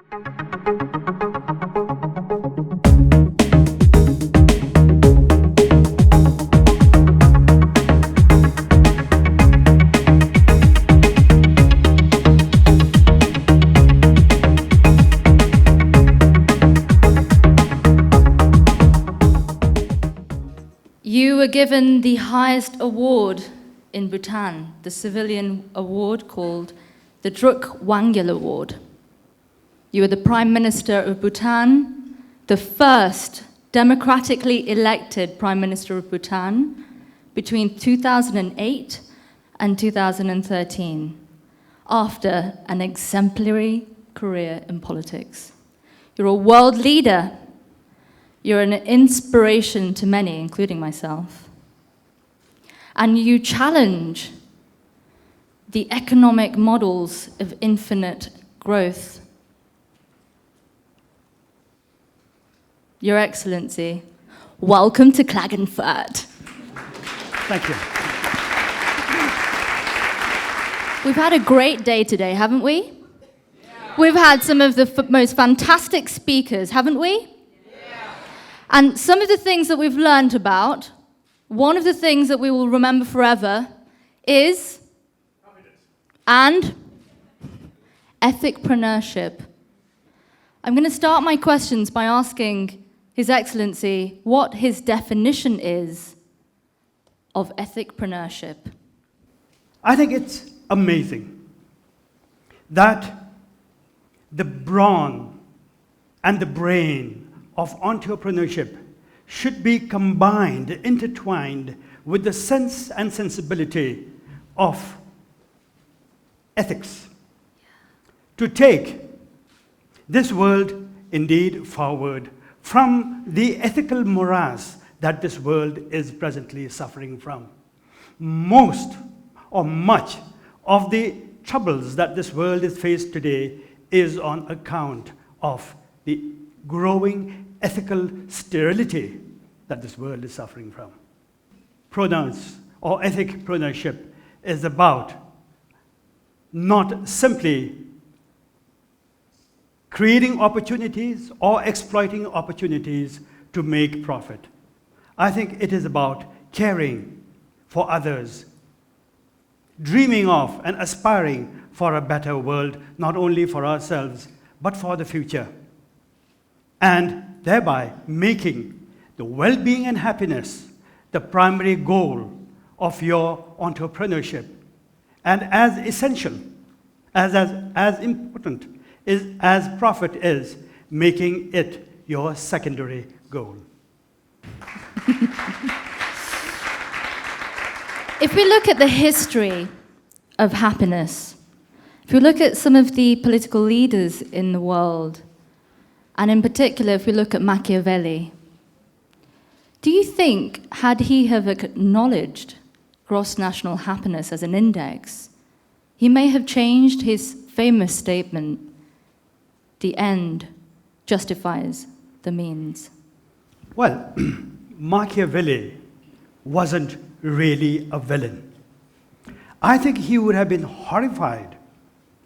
You were given the highest award in Bhutan, the civilian award called the Druk Wangyal Award. You were the Prime Minister of Bhutan, the first democratically elected Prime Minister of Bhutan between 2008 and 2013, after an exemplary career in politics. You're a world leader. You're an inspiration to many, including myself. And you challenge the economic models of infinite growth. Your Excellency, welcome to Klagenfurt. Thank you. We've had a great day today, haven't we? Yeah. We've had some of the most fantastic speakers, haven't we? And some of the things that we've learned about, one of the things that we will remember forever is and ethicpreneurship. I'm going to start my questions by asking His Excellency what his definition is of ethicpreneurship. I think it's amazing that the brawn and the brain of entrepreneurship should be combined, intertwined with the sense and sensibility of ethics to take this world indeed forward from the ethical morass that this world is presently suffering from. Most or much of the troubles that this world is faced today is on account of the growing ethical sterility that this world is suffering from. Pronouns or ethicpreneurship is about not simply creating opportunities or exploiting opportunities to make profit. I think it is about caring for others, dreaming of and aspiring for a better world, not only for ourselves, but for the future, and thereby making the well-being and happiness the primary goal of your entrepreneurship, and as essential, as important as profit is, making it your secondary goal. If we look at the history of happiness, if we look at some of the political leaders in the world, and in particular, if we look at Machiavelli, do you think, had he have acknowledged gross national happiness as an index, he may have changed his famous statement, "The end justifies the means"? Well, Machiavelli wasn't really a villain. I think he would have been horrified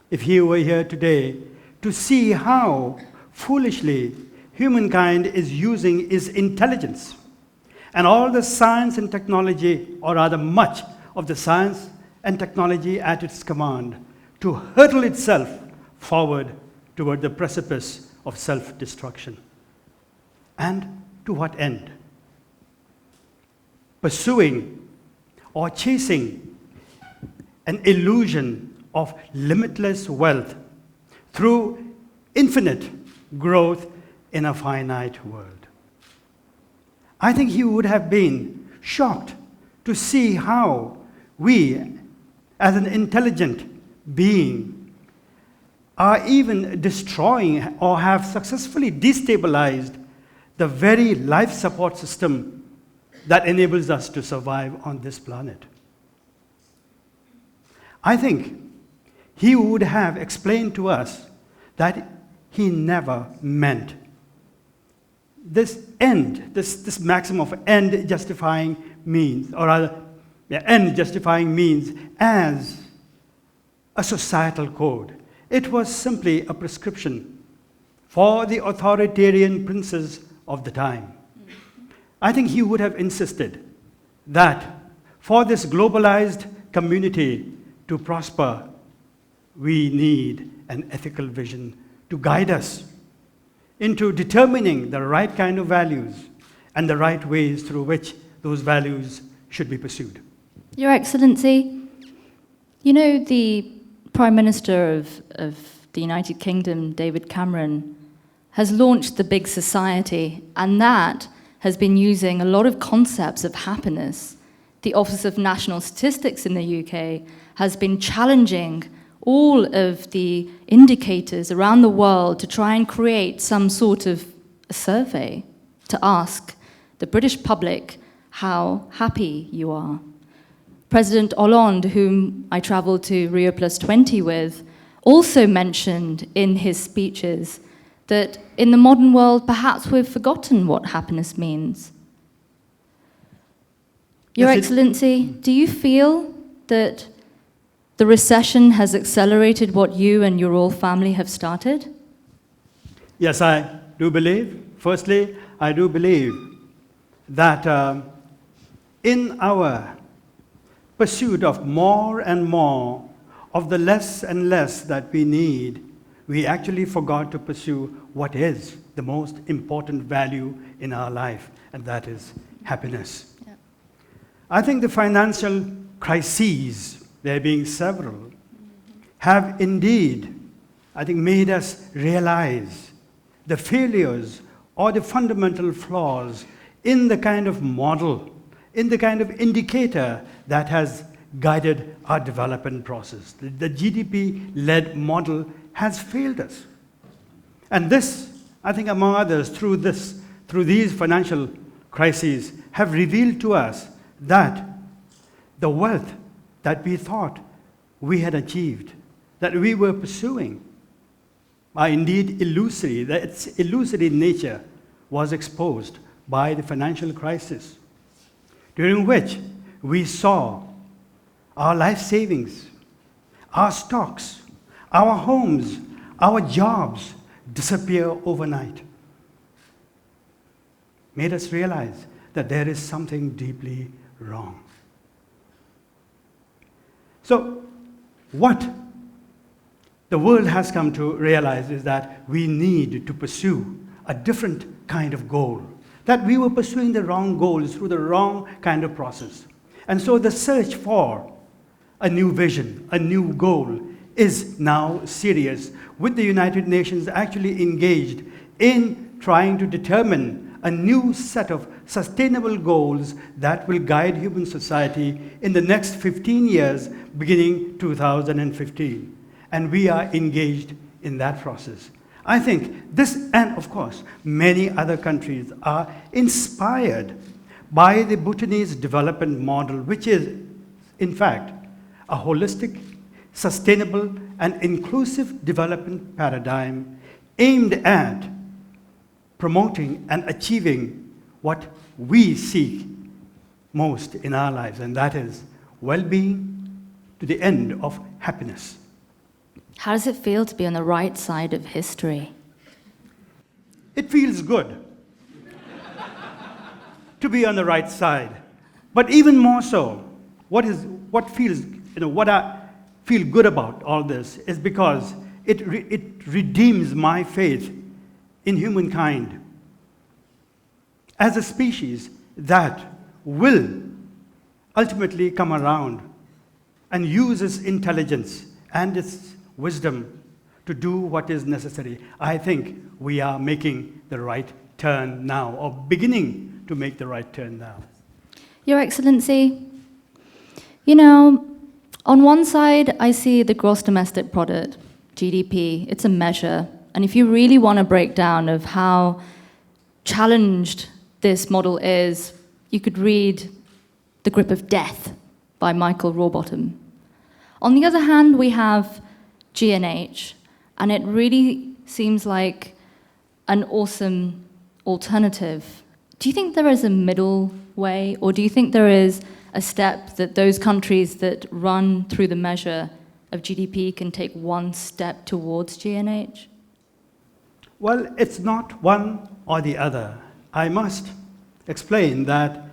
if he were here today to see how foolishly humankind is using its intelligence and all the science and technology, or rather much of the science and technology at its command, to hurtle itself forward toward the precipice of self-destruction. And to what end? Pursuing or chasing an illusion of limitless wealth through infinite growth in a finite world. I think he would have been shocked to see how we, as an intelligent being, are even destroying or have successfully destabilized the very life support system that enables us to survive on this planet. I think he would have explained to us that he never meant this end, this maxim of end justifying means, or rather, end justifying means as a societal code. It was simply a prescription for the authoritarian princes of the time. I think he would have insisted that for this globalized community to prosper, we need an ethical vision to guide us into determining the right kind of values and the right ways through which those values should be pursued. Your Excellency, you know the Prime Minister of the United Kingdom, David Cameron, has launched the Big Society, and that has been using a lot of concepts of happiness. The Office of National Statistics in the UK has been challenging all of the indicators around the world to try and create some sort of a survey to ask the British public how happy you are. President Hollande, whom I travelled to Rio+20 with, also mentioned in his speeches that in the modern world, perhaps we've forgotten what happiness means. Your Excellency, do you feel that the recession has accelerated what you and your royal family have started? Yes, I do believe. Firstly, I do believe that in our pursuit of more and more of the less and less that we need, we actually forgot to pursue what is the most important value in our life, and that is happiness. Yeah. I think the financial crises, there being several, have indeed, I think, made us realize the failures or the fundamental flaws in the kind of model, in the kind of indicator that has guided our development process. The GDP-led model has failed us. And this, I think, among others, through these financial crises, have revealed to us that the wealth that we thought we had achieved, that we were pursuing, are indeed illusory, that its illusory nature was exposed by the financial crisis, during which we saw our life savings, our stocks, our homes, our jobs disappear overnight. Made us realize that there is something deeply wrong. So, what the world has come to realize is that we need to pursue a different kind of goal, that we were pursuing the wrong goals through the wrong kind of process. And so the search for a new vision, a new goal, is now serious, with the United Nations actually engaged in trying to determine a new set of sustainable goals that will guide human society in the next 15 years, beginning 2015. And we are engaged in that process. I think this, and of course, many other countries are inspired by the Bhutanese development model, which is, in fact, a holistic, sustainable, and inclusive development paradigm aimed at promoting and achieving what we seek most in our lives, and that is well-being to the end of happiness. How does it feel to be on the right side of history? It feels good to be on the right side. But even more so, what I feel good about all this is because it redeems my faith in humankind as a species that will ultimately come around and use its intelligence and its wisdom to do what is necessary. I think we are making the right turn now, or beginning to make the right turn now. Your Excellency, you know, on one side, I see the gross domestic product, GDP. It's a measure. And if you really want a breakdown of how challenged this model is, you could read The Grip of Death by Michael Rawbottom. On the other hand, we have G&H, and it really seems like an awesome alternative. Do you think there is a middle way, or do you think there is a step that those countries that run through the measure of GDP can take one step towards G&H? Well, it's not one or the other. I must explain that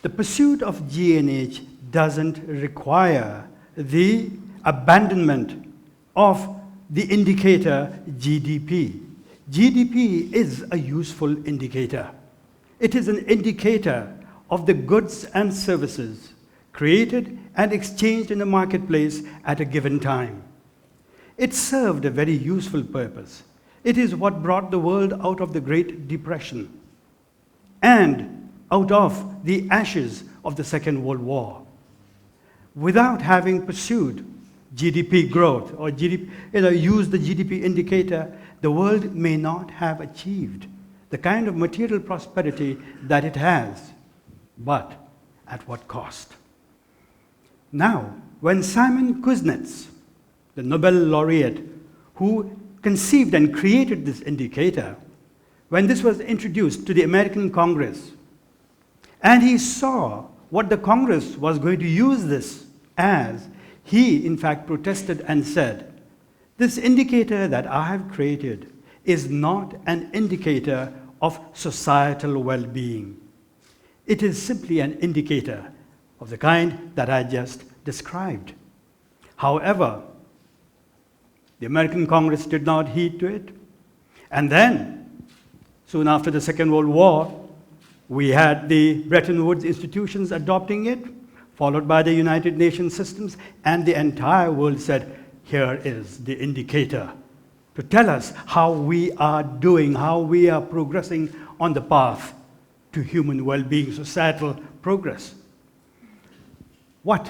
the pursuit of G&H doesn't require the abandonment of the indicator GDP. GDP is a useful indicator. It is an indicator of the goods and services created and exchanged in the marketplace at a given time. It served a very useful purpose. It is what brought the world out of the Great Depression and out of the ashes of the Second World War. Without having pursued GDP growth or used the GDP indicator, the world may not have achieved the kind of material prosperity that it has, but at what cost? Now, when Simon Kuznets, the Nobel laureate who conceived and created this indicator, when this was introduced to the American Congress, and he saw what the Congress was going to use this as, he in fact protested and said, "This indicator that I have created is not an indicator of societal well-being. It is simply an indicator of the kind that I just described." However, the American Congress did not heed to it. And then, soon after the Second World War, we had the Bretton Woods institutions adopting it, followed by the United Nations systems, and the entire world said, here is the indicator to tell us how we are doing, how we are progressing on the path to human well-being, societal progress. What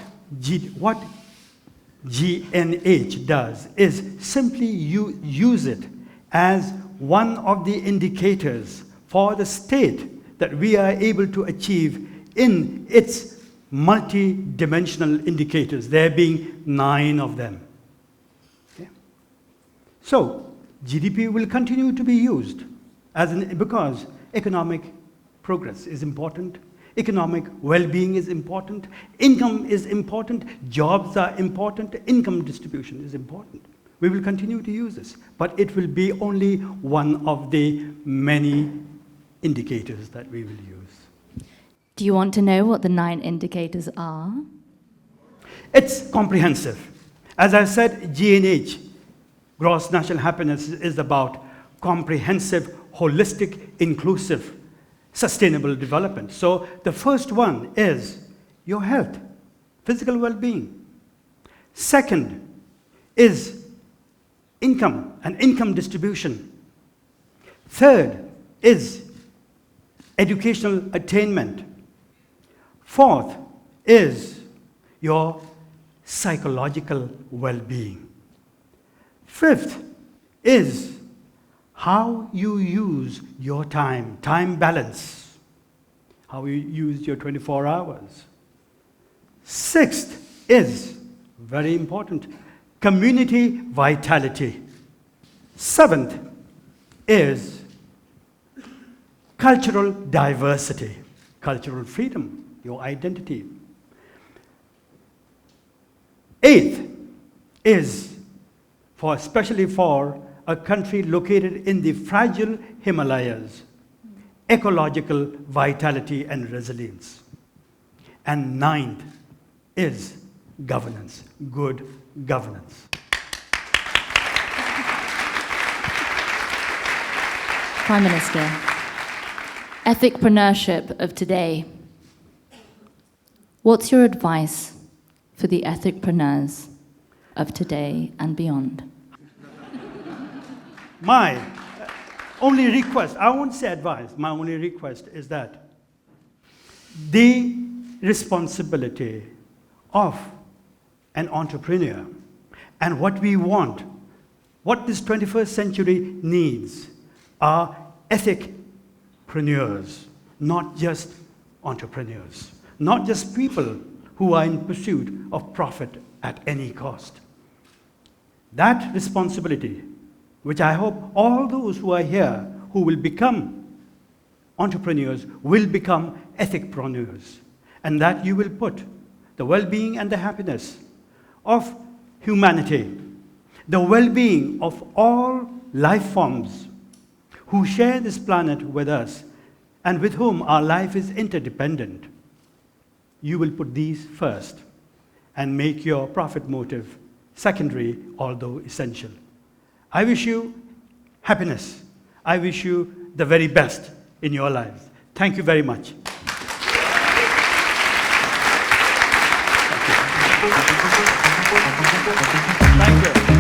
G&H does is simply use it as one of the indicators for the state that we are able to achieve in its multi-dimensional indicators, there being 9 of them. Okay? So, GDP will continue to be used because economic progress is important, economic well-being is important, income is important, jobs are important, income distribution is important. We will continue to use this, but it will be only one of the many indicators that we will use. Do you want to know what the 9 indicators are? It's comprehensive. As I said, G&H, gross national happiness, is about comprehensive, holistic, inclusive, sustainable development. So the first one is your health, physical well-being. Second is income and income distribution. Third is educational attainment. Fourth is your psychological well-being. Fifth is how you use your time, time balance, how you use your 24 hours. Sixth is, very important, community vitality. Seventh is cultural diversity, cultural freedom, your identity. Eighth is, especially for a country located in the fragile Himalayas, ecological vitality and resilience. And ninth is governance, good governance. Prime Minister, ethicpreneurship of today. What's your advice for the ethicpreneurs of today and beyond? My only request, I won't say advice, my only request is that the responsibility of an entrepreneur and what we want, what this 21st century needs, are ethicpreneurs, not just entrepreneurs, not just people who are in pursuit of profit at any cost. That responsibility, which I hope all those who are here who will become entrepreneurs will become ethicpreneurs, and that you will put the well-being and the happiness of humanity, the well-being of all life forms who share this planet with us and with whom our life is interdependent, you will put these first and make your profit motive secondary, although essential. I wish you happiness. I wish you the very best in your lives. Thank you very much. Thank you.